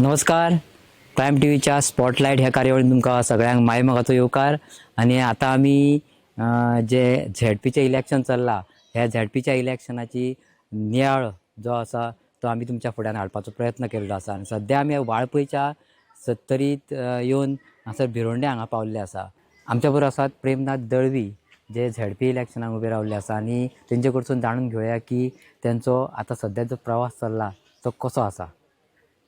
नमस्कार. Prime T व्हीच्या spotlight ह्या कार्यावळीन तुमकां सगळ्यांक माय मोगाचो येवकार. आणि आता आमी जे झेडपीचें इलेक्शन चल्लां ह्या झेडपीच्या इलेक्शनाची नियाळ जो आसा तो आमी तुमच्या फुड्यान हाडपाचो प्रयत्न केल्लो आसा. आनी सद्या आमी वाळपयच्या सत्तरीत येवन हांगासर भिरोंडे हांगा पावल्ले आसा. आमच्या बरोबर आसात प्रेमनाथ दळवी जे झेडपी इलेक्शनाक उबे रावल्ले आसा आणि तेंचे कडसून जाणून घेवया की तेंचो आता सद्या जो प्रवास चल्ला तो कसो आसा.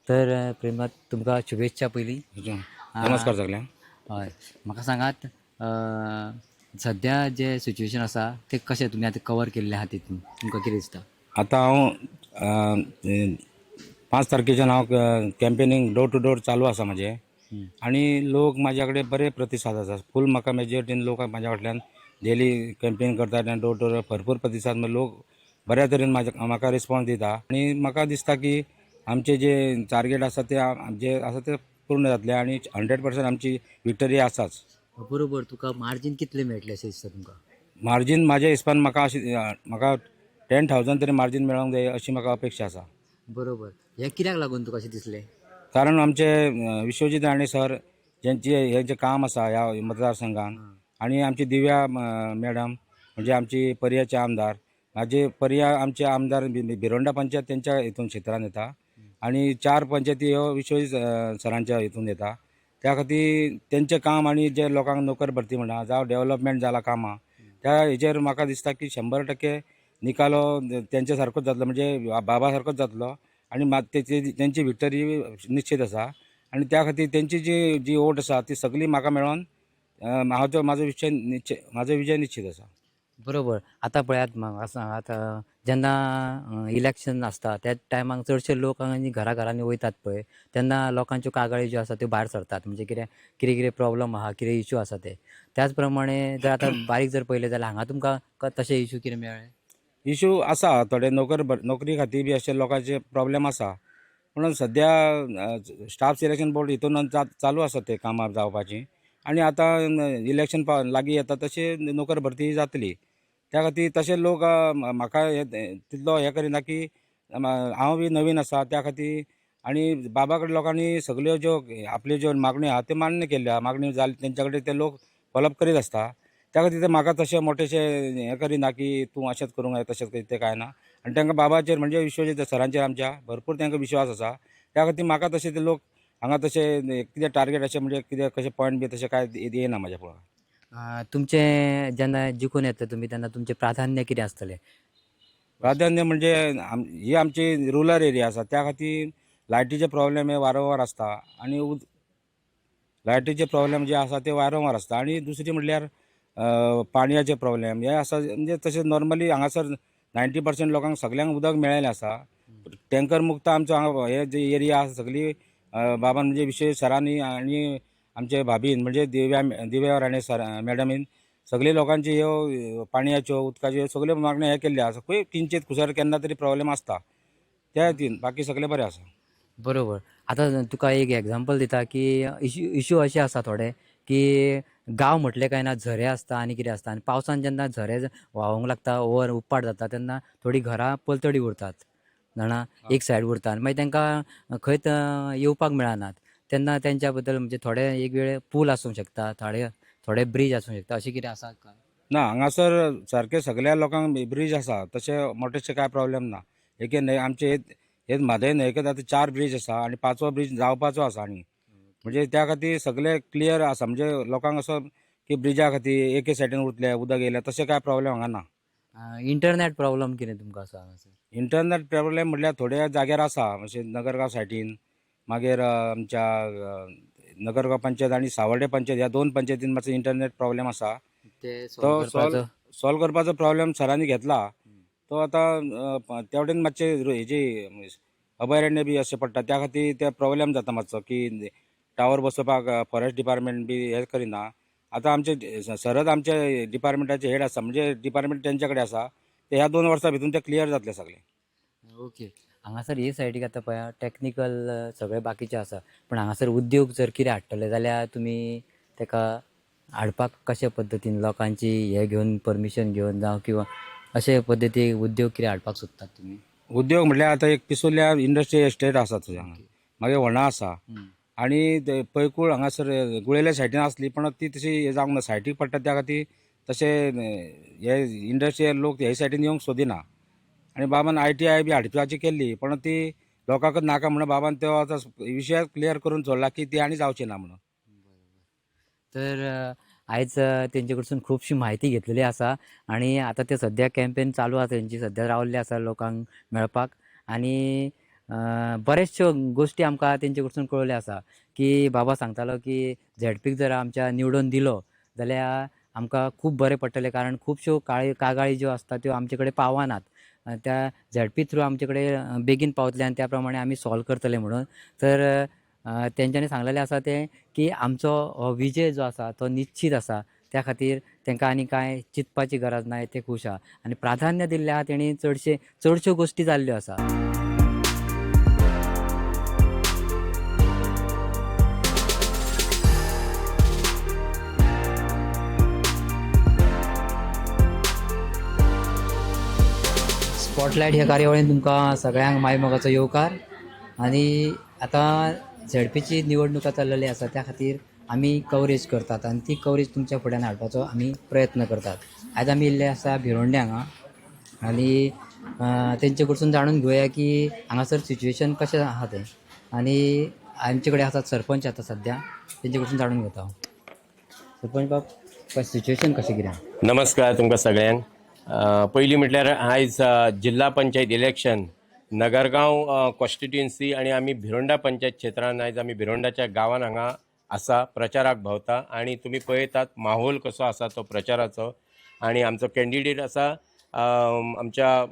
तर प्रेमनाथ तुमकां शुभेच्छा पयलीं. नमस्कार सगळ्यांक. हय, म्हाका सांगात सद्या जे सिच्युएशन आसा ते कशें तुमी आतां कवर केल्ले आहा तितून तुमकां कितें दिसता? आता हांव 5 तारखेच्यान हांव कॅम्पेनींग डोर टू डोर चालू आसा म्हजें. आणि लोक म्हाज्या कडेन बरे प्रतिसाद आसा. फूल म्हाका मेजॉरिटीन लोक म्हाज्या फाटल्यान डेली कॅम्पेन करतात आनी डोर टू डोर भरपूर प्रतिसाद लोक बऱ्या तरेन म्हाका रिस्पॉन्स दिता. आणि म्हाका दिसता की आमचे जे टार्गेट आसा ते जे आसा ते पूर्ण जातले आणि 100% आमची विक्टरी आसाच. बरोबर. तुका मार्जीन कितले मेळटले अशें दिसता तुमकां? मार्जीन म्हाज्या हिसपान म्हाका 10,000 तरी मार्जीन मेळोंक जाय अशी म्हाका अपेक्षा आसा. बरोबर. हे कित्याक लागून तुका अशें दिसलें? कारण आमचे विश्वजीत राणे सर हेंचे काम आसा ह्या मतदारसंघान. आणि आमची दिव्या मॅडम म्हणजे आमची पर्याचे आमदार पर्या आमचे आमदार भिरोंडा पंचायत त्यांच्या हितून क्षेत्रान येता. आणि 4 पंचायती ह्यो विश्वजीत सरांच्या हितून येता. त्या खातीर तेंचें काम आणि जे लोकांक नोकर भरती म्हणा जावं डेव्हलपमेंट जाला कामां त्या हेचेर म्हाका दिसता की 100% निकालो तेंच्या सारकोच जातलो, म्हणजे बाबा सारकोच जातलो. आणि तेंची विक्टरी निश्चित आसा. आणि त्या खातीर तेंची जी वोट आसा ती सगळी म्हाका मेळोन म्हाजो विजय निश्चित आसा. बरोबर. आतां पळयात म्हाका सांगात जेन्ना इलेक्शन आसता त्या टायमाक चडशे लोक हांगा घरांनी वयतात पळय तेन्ना लोकांच्यो कागाळी ज्यो आसा त्यो भायर सरतात. म्हणजे कितें प्रॉब्लम आहा, कितें इश्यू आसा ते. त्याच प्रमाणे जर आतां बारीक जर पळयलें जाल्यार हांगा तुमकां तशे इश्यू कितें मेळ्ळे? इश्यू आसा थोडे नोकरी खातीर बी अशे लोकांचे प्रॉब्लेम आसा. म्हणून सद्या स्टाफ सिलेक्शन बोर्ड हितून चालू आसा ते कामां जावपाची. आणि आतां इलेक्शन लागीं येता तशी नोकर भरती जातली. त्या खातीर तशे लोक म्हाका तितलो हें करिना की हांव बी नवीन आसा त्या खातीर. आणि बाबा कडेन लोकांनी सगळ्यो ज्यो आपल्यो ज्यो मागण्यो आहा त्यो मान्य केल्ल्या. मागण्यो जाली तेंच्या कडेन ते लोक फॉलोअप करीत आसता. त्या खातीर ते म्हाका तशे मोठेशे हें करिना की तूं अशेंच करूंक जाय तशेंच कर, तें कांय ना. आनी तांकां बाबाचेर म्हणजे विश्वजीत सरांचेर आमच्या भरपूर तांकां विश्वास आसा. त्या खातीर म्हाका तशे ते लोक हांगा तशे कितें टार्गेट अशें म्हणजे कितें कशें पॉयंट बी तशें कांय येना म्हाज्या पळोवपाक. तुमचे जेन्ना जिखून येता तुमी तेन्ना तुमचें प्राधान्य कितें आसतलें? प्राधान्य म्हणजे ही आमची रुरल एरिया आसा त्या खातीर लायटीचे प्रॉब्लेम हे वारंवार आसता. आणि लायटीचे प्रॉब्लेम जे आसा ते वारंवार आसता. आणि दुसरी म्हणल्यार पाणयाचे प्रॉब्लेम हे आसा. म्हणजे तशें नॉर्मली हांगासर 90% लोकांक सगल्यांक उदक मेळ्ळेलें आसा. टँकर मुक्त आमचो हांगा हे जी एरिया आसा सगळी बाबान म्हणजे विशेश सरांनी आणि आमचे भाभीन म्हणजे दिव्या राणे सर मॅडमीन सगळी लोकांची ह्यो पाणयाच्यो उदकाच्यो सगल्यो मागण्यो हे केल्ल्यो आसा. खंय किंचित खुसर केन्ना तरी प्रॉब्लेम आसता त्या खातीर. बाकी सगळें बरें आसा. बरोबर. आतां तुका एक एग्जांपल दिता की इश्यू अशे आसा थोडे की गांव म्हटले काय ना झरे आसता आनी कितें आसता. आनी पावसान जेन्ना झरे व्हांवोंक लागता ओवर उप्पाट जाता तेन्ना थोडीं घरां पलतडी उरतात जाणा, एक सायड उरता. आनी मागीर तांकां खंयत येवपाक मेळनात. तेन्ना तेंच्या बद्दल म्हणजे थोडे एक वेळ पूल आसूंक शकता, थोडे ब्रीज आसूंक शकता. अशें कितें आसा काय? ना, हांगासर सारके सगळ्या लोकांक ब्रीज आसा तशे मोठेशे कांय प्रॉब्लेम ना. एक आमचे हे म्हादय न्हंयकत आतां 4 ब्रीज आसा आनी 5वो ब्रीज जावपाचो आसा. आनी म्हणजे त्या खातीर सगळे क्लियर आसा. म्हणजे लोकांक असो की ब्रिजा खातीर एके सायडीन उरतले उदक येयलें तशें कांय प्रॉब्लेम हांगा ना. इंटरनेट प्रॉब्लम कितें तुमकां आसा हांगासर? इंटरनेट प्रॉब्लेम म्हणल्यार थोड्या जाग्यार आसा. अशें नगरगांव सायडीन मागीर आमच्या नगरगांव पंचायत आणि सावर्डे पंचायत ह्या 2 पंचायतीन मातसो इंटरनेट प्रॉब्लेम आसा. ते तो करपाचो सॉल्व करपाचो प्रॉब्लेम सरांनी घेतला. तो आतां तेवटेन मातशे हेजी अभयारण्य बी अशें पडटा त्या खातीर ते प्रॉब्लेम जाता मातसो की टावर बसोवपाक फॉरेस्ट डिपार्टमेंट बी हे करिना. आतां आमचे सरच आमचे डिपार्टमेंटाचे हेड आसा म्हणजे डिपार्टमेंट तेंच्या कडेन आसा. ते ह्या 2 वर्सां भितून ते क्लियर जातले सगळे. ओके. हांगासर हे सायडीक आतां पळया टॅक्निकल सगळे बाकीचे आसा. पण हांगासर उद्योग जर कितें हाडटले जाल्यार तुमी तेका हाडपाक कशे पद्दतीन लोकांची हे घेवन परमिशन घेवन जावं किंवा अशे पद्दतीन उद्योग कितें हाडपाक सोदतात तुमी? उद्योग म्हटल्यार आतां एक पिसोल्या इंडस्ट्रियल एस्टेट आसा थंय हांगा. मागीर व्हणा आसा आनी पैकूळ हांगासर गुळेल्या सायडीन आसली पण ती तशी हे जावंक ना सायडीक पडटा त्या खातीर तशें हे इंडस्ट्रियल लोक हे सायडीन येवंक सोदिना आनी बाबान ITI बी हाडपाची केल्ली पण ती लोकांकच नाका म्हणून बाबान तो आतां विशय क्लियर करून सोडला की ती आनी जावची ना म्हणून. तर आयज तेंचे कडसून खूबशी म्हायती घेतलेली आसा आणि आता ते सद्या कॅम्पेन चालू आसा तेंची सद्या रावल्ले आसा लोकांक मेळपाक आनी बरेचश्यो गोश्टी आमकां तेंचे कडसून कळ्ळ्यो आसा की बाबा सांगतालो की झेडपीक जर आमच्या निवडून दिलो जाल्यार आमकां खूब बरें पडटलें कारण खुबश्यो कागाळी ज्यो आसता त्यो आमचे कडेन पावनात त्या झेडपी थ्रू आमचे कडेन बेगीन पावतले आनी त्या प्रमाणे आमी सॉल्व करतले म्हणून. तर तेंच्यांनी सांगलेलें आसा तें की आमचो हो विजय जो आसा तो निश्चीत आसा त्या खातीर तांकां आनी कांय चिंतपाची गरज ना ते खूश आसा आनी प्राधान्य दिल्लें आहा तेणी चडश्यो गोश्टी जाल्ल्यो आसा. स्पॉटलायट ह्या कार्यावळीन तुमकां सगळ्यांक मायमोगाचो येवकार आनी आतां झेडपीची निवडणुका चल्लेली आसा त्या खातीर आमी कवरेज करतात आनी ती कवरेज तुमच्या फुड्यान हाडपाचो आमी प्रयत्न करतात. आयज आमी येयल्ले आसा भिरोंडे हांगा आनी तेंचे कडसून जाणून घेवया की हांगासर सिच्युएशन कशें आहा तें आनी आमचे कडेन आसात सरपंच आतां सद्या तेंचे कडसून जाणून घेता हांव. सरपंच बाब सिच्युएशन कशें कितें? नमस्कार तुमकां सगळ्यांक. पयलीं म्हटल्यार आयज जिल्हा पंचायत इलेक्शन नगरगांव कॉन्स्टिट्युएन्सी आनी आमी भिरोंडा पंचायत क्षेत्रांत आयज आमी भिरोंडाच्या गांवांत हांगा आसा प्रचाराक भोंवता आनी तुमी पळयतात माहोल कसो आसा तो प्रचाराचो. आनी आमचो कॅन्डिडेट आसा आमच्या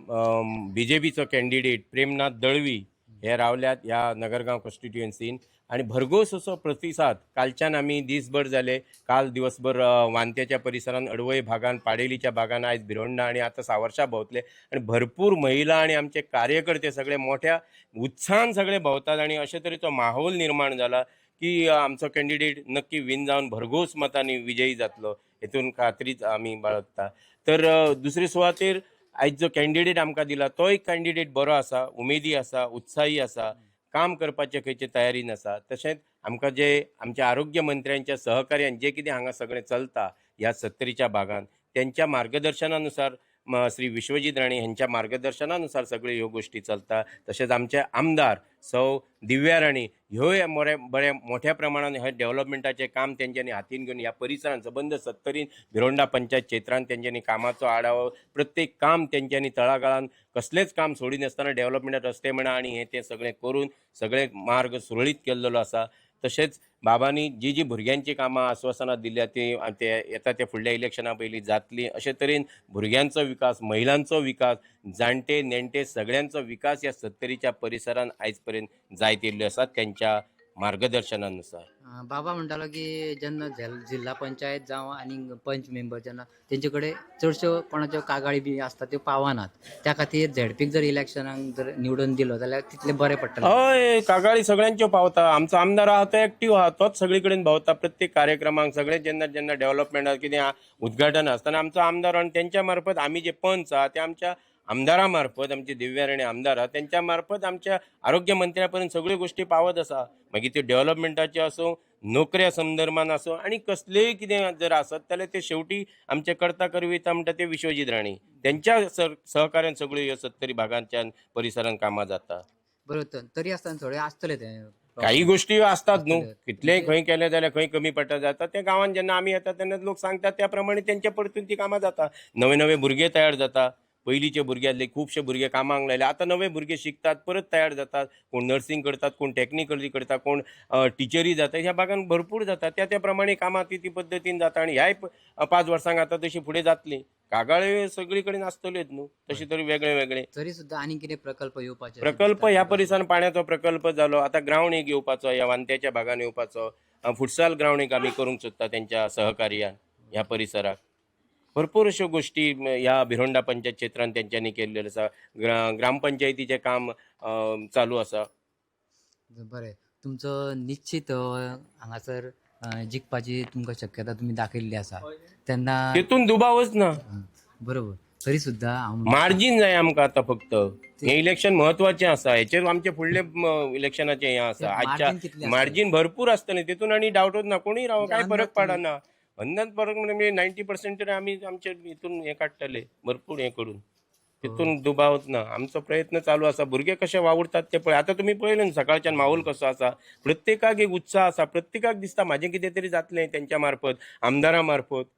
BJPचो कॅन्डिडेट प्रेमनाथ दळवी हे रावल्यात ह्या नगरगांव कॉन्स्टिट्युएन्सीन आनी भरघोस असो प्रतिसाद कालच्यान आमी दिसभर जाले. काल दिवसभर वांतेच्या परिसरान अडवय भागान पाडेलीच्या भागान आयज भिरोंडा आनी आतां सावर्शा भोंवतले आनी भरपूर महिला आनी आमचे कार्यकर्ते सगळे मोठ्या उत्साहान सगळे भोंवतात आनी अशे तरेचो माहोल निर्माण जाला की आमचो कॅन्डिडेट नक्की विन जावन भरघोस मतांनी विजयी जातलो हेतून खात्रीच आमी बाळगता. तर दुसरे सुवातेर आयज जो कॅन्डिडेट आमकां दिला तो एक कॅन्डिडेट बरो आसा, उमेदी आसा, उत्साही आसा, काम करपाचे खंयचे तयारीन आसा. तशेंच आमकां जे आमच्या आरोग्य मंत्र्यांच्या सहकार्यान जे कितें हांगा सगळें चलता ह्या सत्तरीच्या भागांत त्यांच्या मार्गदर्शनानुसार श्री विश्वजीत राणे यांच्या मार्गदर्शनानुसार सगळ्यो ह्यो गोष्टी चलता. तशेंच आमचे आमदार सौ दिव्या राणी ह्योय बऱ्या मोठ्या प्रमाणान हे डेव्हलपमेंटाचें काम तेंच्यांनी हातीन घेवन ह्या परिसरांत सबंद सत्तरीन भिरोंडा पंचायत क्षेत्रांत तेंच्यांनी कामाचो आढावो प्रत्येक काम तेंच्यांनी तळागाळान कसलेंच काम सोडी नासतना डेव्हलपमेंट रस्ते म्हणा आनी हे ते सगळें करून सगळे मार्ग सुरळीत केल्लो आसा. तशेंच बाबांनी जी भुरग्यांची कामां आश्वासनां दिल्या ती येता त्या फुडल्या इलेक्शना पयलीं जातली अशे तरेन भुरग्यांचो विकास, महिलांचो विकास, जाणटे नेणटे सगळ्यांचो विकास ह्या सत्तरीच्या परिसरान आयज पर्यंत जायत येयल्ल्यो आसात त्यांच्या मार्गदर्शनानुसार. बाबा म्हणटालो की जेन्ना जिल्हा पंचायत जावं आनी पंच मेंबर जेन्ना तेंचे कडेन चडश्यो कोणाच्यो कागाळी बी आसता त्यो पावनात त्या खातीर झेडपीक जर इलेक्शनाक जर निवडून दिलो जाल्यार तितलें बरें पडटलें. हय कागाळी सगळ्यांच्यो पावता. आमचो आमदार आहा तो एक्टीव आहा, तोच सगळे कडेन भोंवता प्रत्येक कार्यक्रमाक. सगळे जेन्ना जेन्ना डेव्हलपमेंट कितें उद्घाटन आसतना आमचो आमदार आनी तेंच्या मार्फत आमी जे पंच आहा ते आमच्या आमदारा मार्फत आमचे दिव्या राणे आमदार आहा तेंच्या मार्फत आमच्या आरोग्य मंत्र्या पर्यंत सगळ्यो गोश्टी पावत आसा. मागीर त्यो डेव्हलपमेंटाच्यो आसूं, नोकऱ्या संदर्भान आसूं आनी कसलेय कितें जर आसत जाल्यार ते शेवटी आमचे करता करविता म्हणटा ते विश्वजीत राणे त्यांच्या सहकार्यान सगळ्यो ह्यो सत्तरी भागांच्यान परिसरान कामां जाता. बरोबर तरी आसतना थोडे आसतले ते काही गोष्टी असतात न्हू, कितलेय खंय केले जाल्यार खंय कमी पडटा जाता. ते गांवांत जेन्ना आमी येता तेन्ना लोक सांगतात त्या प्रमाणे तेंच्या परतून ती कामां जाता. नवे नवे भुरगे तयार जाता. पयलींचे भुरगे आसले खुबशे भुरगे कामाक लायले, आतां नवे भुरगे शिकतात परत तयार जातात. कोण नर्सिंग करतात, कोण टेक्निकली करतात, कोण टिचरी जाता. ह्या भागांत भरपूर जाता. त्या प्रमाणे कामां ती पद्दतीन जाता आनी ह्याय 5 वर्सांक आतां तशी फुडें जातली. कागाळे सगळी कडेन आसतल्योच न्हू, तशी तरी वेगळे वेगळे तरी सुद्दां आनी कितें प्रकल्प येवपाचे प्रकल्प ह्या परिसरान पाण्याचो प्रकल्प जालो. आता ग्रावंड एक येवपाचो ह्या वांत्याच्या भागान येवपाचो. फुटसाल ग्रावंड एक आमी करूंक सोदता त्यांच्या सहकार्यान ह्या परिसराक. भरपूर अश्यो गोष्टी ह्या भिरोंडा पंचायत क्षेत्रांत तेंच्यांनी केल्ल्यो आसा. ग्रामपंचायतीचें काम चालू आसा. बरें तुमचो निश्चित हांगासर जिखपाची तुमकां शक्यता तुमी दाखयल्ली आसा तेन्ना तेतून दुबावच ना. बरोबर तरी सुद्धा मार्जिन जाय आमकां आतां फक्त हे इलेक्शन महत्वाचें आसा हेचेर आमचे फुडले इलेक्शनाचें हें आसा margin कितलें आजच्या मार्जिन भरपूर आसतलें तितून आनी डावटूच ना कोणीय राव काय फरक पडना अंदाज फरक म्हणजे 90% तरी आमी आमचे हितून हें काडटले भरपूर हें करून तितून दुबावच ना आमचो प्रयत्न चालू आसा भुरगे कशे वावुरतात ते पळय आतां तुमी पळयलें न्ही सकाळच्यान माहोल कसो आसा प्रत्येकाक एक उत्साह आसा प्रत्येकाक दिसता म्हाजें कितें तरी जातलें तेंच्या मार्फत आमदारा मार्फत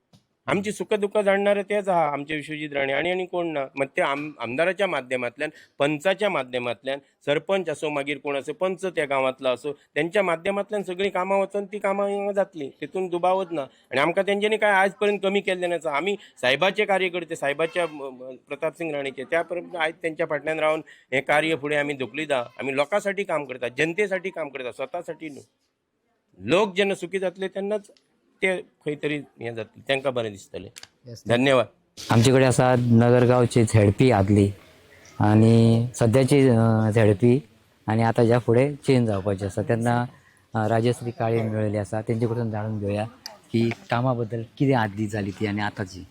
आमची सुख दुःख जाणणारे तेच आहा आमचे विश्वजीत राणे आणि कोण ना मग ते आमदाराच्या माध्यमांतल्यान पंचाच्या माध्यमांतल्यान सरपंच असो मागीर कोण असो पंच त्या गांवांतलो असो त्यांच्या माध्यमांतल्यान सगळीं कामां वचून ती कामां जातली तितून दुबावच ना आणि आमकां तेंच्यांनी काय आज पर्यंत कमी केल्लें ना आमी सायबाचे कार्यकर्ते सायबाच्या प्रताप सिंग राणेचे त्या पर्यंत आयज त्यांच्या फाटल्यान रावन हें कार्य फुडें आमी धुकलीता आमी लोकांसाठी काम करता जनतेसाठी काम करता स्वतासाठी न्हू लोक जेन्ना सुखी जातले तेन्नाच ते खंय तरी हें जातलें तांकां बरें दिसतलें धन्यवाद आमचे कडेन आसा नगरगांवची झेडपी आदली आनी सद्याची झेडपी आनी आतां ज्या फुडें चेंज जावपाची आसा तेन्ना राजश्री काळे मेळिल्ली आसा तेंचे कडसून जाणून घेवया की कामा बद्दल कितें आदली जाली ती आनी आतांची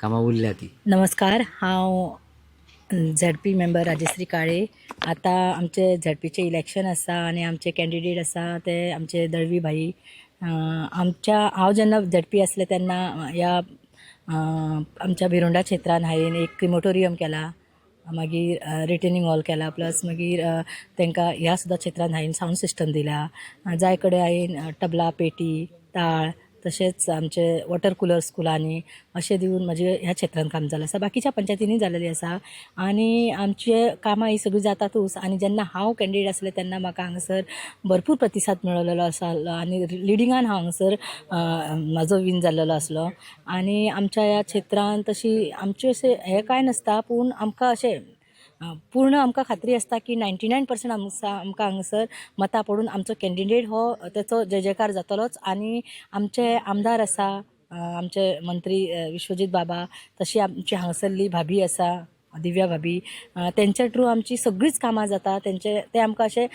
कामां उरल्या ती. नमस्कार हांव झेडपी मेंबर राजश्री काळे आतां आमचे झेडपीचे इलेक्शन आसा आनी आमचे कॅन्डिडेट आसा ते आमचे दळवी भाई हांव जेन्ना झेडपी आसलें तेन्ना ह्या आमच्या भिरोंडा क्षेत्रान हांवें एक क्रिमोटोरियम केला मागीर रिटेनिंग हॉल केला प्लस मागीर तांकां ह्या सुद्दां क्षेत्रान हांवें सावंड सिस्टम दिला जाय कडेन हांवें तबला पेटी ताळ तशेंच आमचे वॉटर कुलर स्कुलांनी अशें दिवन म्हाजे ह्या क्षेत्रांत काम जालें आसा बाकीच्या पंचायतींनी जालेली आसा आनी आमचे कामां ही सगळीं जातातूच आनी जेन्ना हांव कॅन्डिडेट आसलें तेन्ना म्हाका हांगासर भरपूर प्रतिसाद मेळिल्लो आसा आनी लिडिंगान हांव हांगासर म्हाजो विन जाल्लो आसलो आनी आमच्या ह्या क्षेत्रांत तशी आमचें अशें हें कांय नासता पूण आमकां अशें पूर्ण आमकां खात्री आसता की 99% आमकां हांगासर मतां पडून आमचो कॅन्डिडेट हो तेचो जय जयकार जातलोच आनी आमचे आमदार आसा आमचे मंत्री विश्वजीत बाबा तशी आमची हांगासरली भाभी आसा दिव्या भाभी तेंच्या थ्रू आमची सगळींच कामां जाता ते आमकां अशें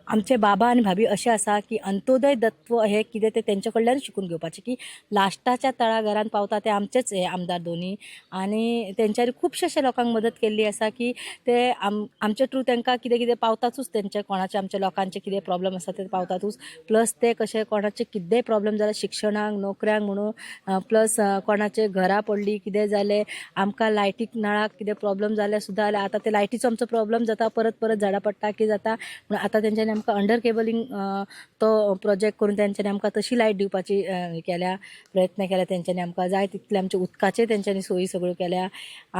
आमचे बाबा आनी भाभी अशें आसा की अंत्योदय तत्व हे कितें ते तेंचे कडल्यान शिकून घेवपाचें की लास्टाच्या तळागारान पावता ते आमचेच हे आमदार दोनी आनी तेंच्यांनी खुबशे अशे लोकांक मदत केल्ली आसा की ते आमचे थ्रू तांकां कितें कितें पावतातूच तेंचे कोणाचे आमच्या लोकांचे कितें प्रॉब्लम आसा ते पावतातूच प्लस ते कशे कोणाचे कितेंय प्रॉब्लम जाल्यार शिक्षणाक नोकऱ्यांक म्हणून प्लस कोणाचे घरा पडली कितें जालें आमकां लायटीक नळाक कितें प्रॉब्लम जाल्यार सुद्दां जाल्यार आतां ते लायटीचो आमचो प्रॉब्लम जाता परत झाडां पडटा कितें जाता म्हणून आतां तेंच्यांनी आमकां अंडर केबलिंग तो प्रोजेक्ट करून तेंच्यांनी आमकां तशी लायट दिवपाची केल्या प्रयत्न केल्या तेंच्यांनी आमकां जाय तितले आमचे उदकाचे तेंच्यांनी सोयी सगळ्यो केल्या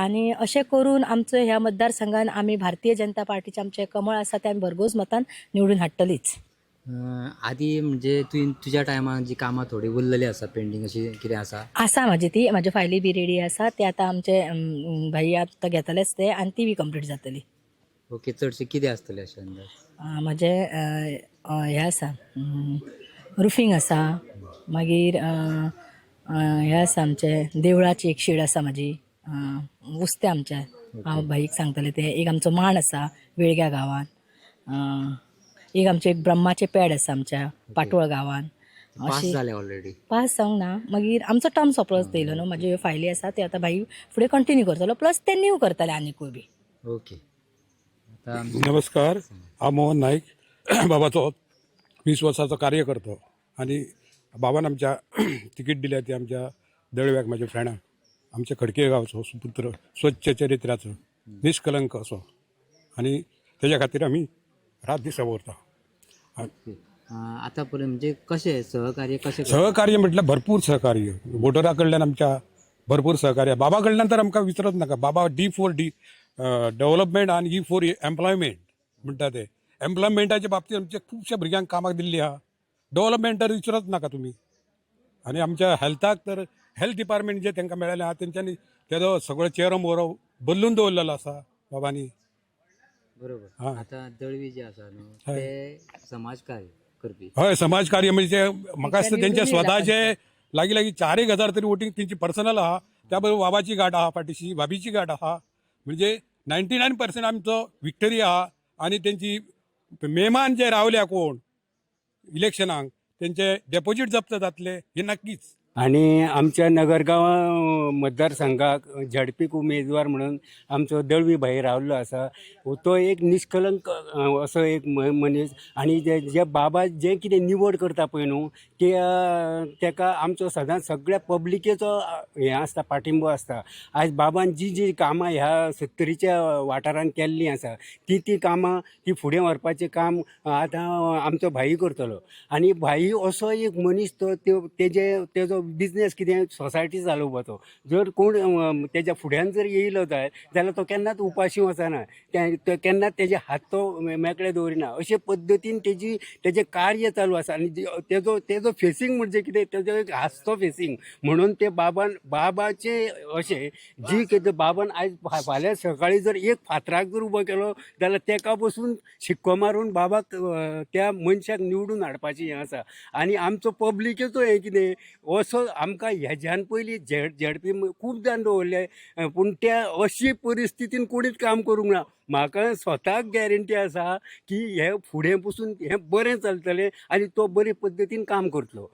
आनी अशें करून आमचो ह्या मतदारसंघान आमी भारतीय जनता पार्टीचे आमचे कमळ आसा ते आमी भरघोस मतान निवडून हाडटलीच. आदी म्हणजे तुज्या टायमार जी कामां थोडी उरलेली आसा पेंडींग अशी कितें आसा म्हाज्यो फायली बी रेडी आसा ते आतां आमचे भाई आतां घेतलेच ते आनी ती बी कंप्लीट जातली. ओके चडशें कितें आसतलें अशें अंदाज म्हाजे हें आसा रुफींग आसा मागीर हें आसा आमचें देवळाची एक शेड आसा म्हाजी उस्तें आमचें हांव भाईक सांगतलें तें एक आमचो मांड आसा वेळग्या गांवांत एक आमचें एक ब्रह्माचें पॅड आसा आमच्या पाटोळ गांवांत पास जालें ऑलरेडी पास जावंक ना मागीर आमचो टर्म सोंपलोच येयलो न्हू म्हाज्यो ह्यो फायली आसा ते आतां भाई फुडें कंटिन्यू करतलो प्लस ते न्यू करतले आनीकूय बी. ओके नमस्कार हांव मोहन नाईक बाबाचो 20 वर्साचो कार्यकर्तो आनी बाबान आमच्या तिकीट दिल्या ती आमच्या दळव्याक म्हाज्या फ्रेंडाक आमच्या खडके गांवचो सुपुत्र स्वच्छ चरित्राचो निश्कलंक असो आनी तेज्या खातीर आमी रात दीस वावरता. आतां पर्यंत म्हणजे कशें सहकार्य म्हटल्यार भरपूर सहकार्य वोटरा कडल्यान आमच्या भरपूर सहकार्य बाबा कडल्यान तर आमकां विसरत नाका. बाबा D4 डेव्हलपमेंट आनी E4 एम्प्लॉयमेंट म्हणटा ते एम्प्लॉयमेंटाच्या बाबतींत आमच्या खुबश्या भुरग्यांक कामाक दिल्ली आहा. डेव्हलपमेंट तर विसरत नाका तुमी आनी आमच्या हेल्थाक तर हेल्थ डिपार्टमेंट जे तांकां मेळ्ळेलें आहा तेंच्यांनी तेजो सगळो चेहरो मोहरो बदलून दवरलेलो आसा बाबांनी. बरोबर. आतां दळवी जे आसा न्हू ते समाजकार्य करपी हय समाजकार्य म्हणजे म्हाका दिसता तेंचे स्वताचे लागीं 4,000 तरी वोटींग तेंची पर्सनल आहा. त्या बरोबर बाबाची गाठ आहा फाटीशी भाभीची गाठ आहा म्हणजे 99% आमचो विक्टरी आहा. आनी तेंची मेहमान जे रावल्या कोण इलेक्शनाक तेंचे डेपोजीट जप्त जातले हे नक्कीच. आणि आमच्या नगरगांव मतदारसंघाक झडपीक उमेदवार म्हणून आमचो दळवी भाई रावल्लो आसा. तो एक निश्कलंक असो एक मनीस. आणि जे बाबा जे कितें निवड करता पळय न्हू ते तेका आमचो सदांच सगळ्या पब्लिकेचो हें आसता, पाठिंबो आसता. आयज बाबान जी कामां ह्या 70च्या वाठारांत केल्लीं आसा ती कामां ती फुडें व्हरपाचें काम आतां आमचो भाई करतलो. आनी भाई असो एक मनीस तो तेजो बिजनेस कितें सोसायटी चालोवपाचो. जर कोण तेज्या फुड्यान जर येयलो जाल्यार तो केन्नाच उपाशी वचना, केन्नाच तेजे हात तो मेकळे दवरिना. अशे पद्दतीन तेजें कार्य चालू आसा. आनी तेजो फेसिंग म्हणजे कितें, तेजो एक हांसतो फेसिंग म्हणून ते बाबाचे अशें जी कितें बाबान आयज फाल्यां सकाळीं जर एक फातराक जर उबो केलो जाल्यार तेका बसून शिक्को मारून बाबाक त्या मनशाक निवडून हाडपाचें हें आसा. आनी आमचो पब्लिकेचो हें कितें असो आमकां हेज्यान पयलीं झेडपी खूब जाण दवरले, पूण त्या अशी परिस्थितीन कोणीच काम करूंक ना. म्हाका स्वताक गॅरंटी आसा की हे फुडें पसून हें बरें चलतलें आनी तो बरे पद्दतीन काम करतलो.